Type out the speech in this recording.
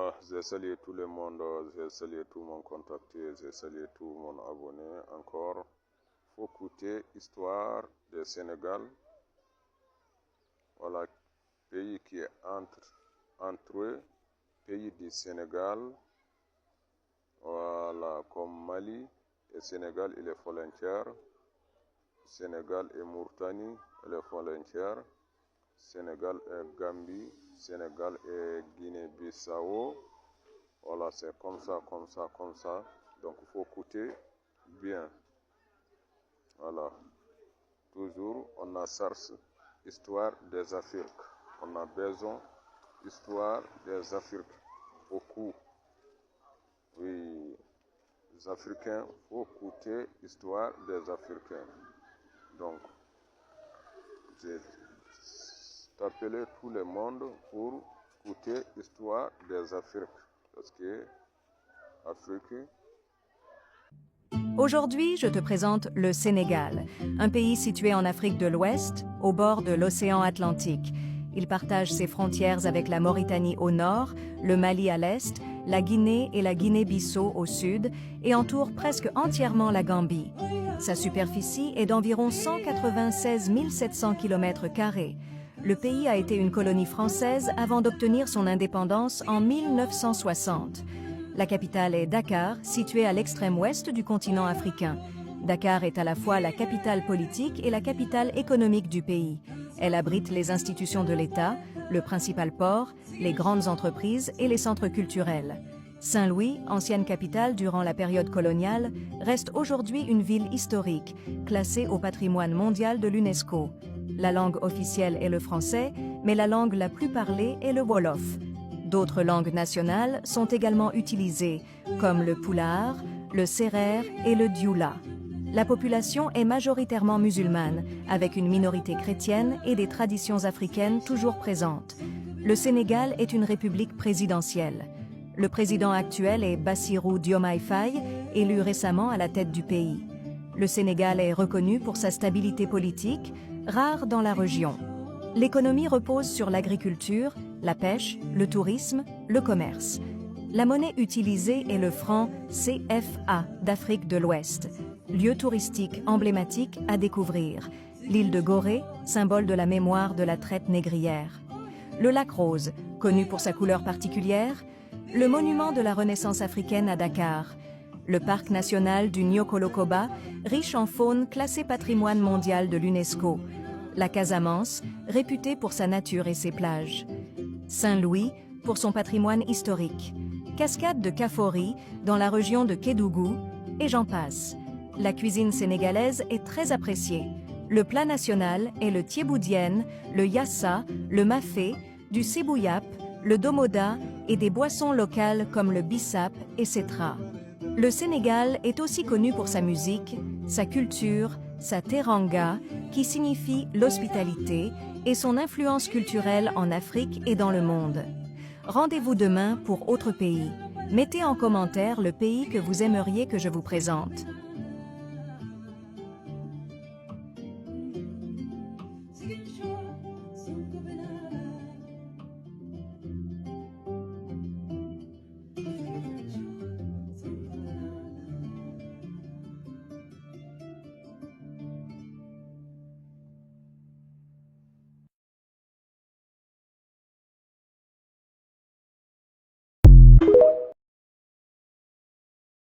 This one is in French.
Voilà, j'ai salué tout le monde, j'ai salué tout mon contacté, j'ai salué tout mon abonné. Encore, faut écouter Histoire du Sénégal. Voilà, pays qui est entre eux, pays du Sénégal. Voilà, comme Mali et Sénégal, il est frontière. Sénégal et Mauritanie, il est frontière. Sénégal et Gambie, Sénégal et Guinée-Bissau. Voilà, c'est comme ça, comme ça, comme ça. Donc, il faut écouter bien. Voilà. Toujours, on a cherché histoire des Afriques. On a besoin d'histoire des Afriques. Beaucoup. Oui, les Africains, il faut écouter l'histoire des Africains. Donc, j'ai appelé tout le monde pour écouter l'histoire des Afriques. Parce que Afrique. Aujourd'hui, je te présente le Sénégal, un pays situé en Afrique de l'Ouest, au bord de l'océan Atlantique. Il partage ses frontières avec la Mauritanie au nord, le Mali à l'est, la Guinée et la Guinée-Bissau au sud et entoure presque entièrement la Gambie. Sa superficie est d'environ 196 700 km². Le pays a été une colonie française avant d'obtenir son indépendance en 1960. La capitale est Dakar, située à l'extrême ouest du continent africain. Dakar est à la fois la capitale politique et la capitale économique du pays. Elle abrite les institutions de l'État, le principal port, les grandes entreprises et les centres culturels. Saint-Louis, ancienne capitale durant la période coloniale, reste aujourd'hui une ville historique, classée au patrimoine mondial de l'UNESCO. La langue officielle est le français, mais la langue la plus parlée est le Wolof. D'autres langues nationales sont également utilisées, comme le Pulaar, le Serer et le Dioula. La population est majoritairement musulmane, avec une minorité chrétienne et des traditions africaines toujours présentes. Le Sénégal est une république présidentielle. Le président actuel est Bassirou Diomaye Faye, élu récemment à la tête du pays. Le Sénégal est reconnu pour sa stabilité politique, rare dans la région. L'économie repose sur l'agriculture, la pêche, le tourisme, le commerce. La monnaie utilisée est le franc CFA d'Afrique de l'Ouest, lieu touristique emblématique à découvrir. L'île de Gorée, symbole de la mémoire de la traite négrière. Le lac Rose, connu pour sa couleur particulière. Le monument de la Renaissance africaine à Dakar. Le parc national du Niokolo-Koba, riche en faune classé patrimoine mondial de l'UNESCO. La Casamance, réputée pour sa nature et ses plages. Saint-Louis, pour son patrimoine historique. Cascade de Kafori, dans la région de Kédougou, et j'en passe. La cuisine sénégalaise est très appréciée. Le plat national est le thiéboudienne, le yassa, le mafé, du sebouyap, le domoda et des boissons locales comme le bissap et cetra. Le Sénégal est aussi connu pour sa musique, sa culture, sa teranga, qui signifie l'hospitalité, et son influence culturelle en Afrique et dans le monde. Rendez-vous demain pour autre pays. Mettez en commentaire le pays que vous aimeriez que je vous présente.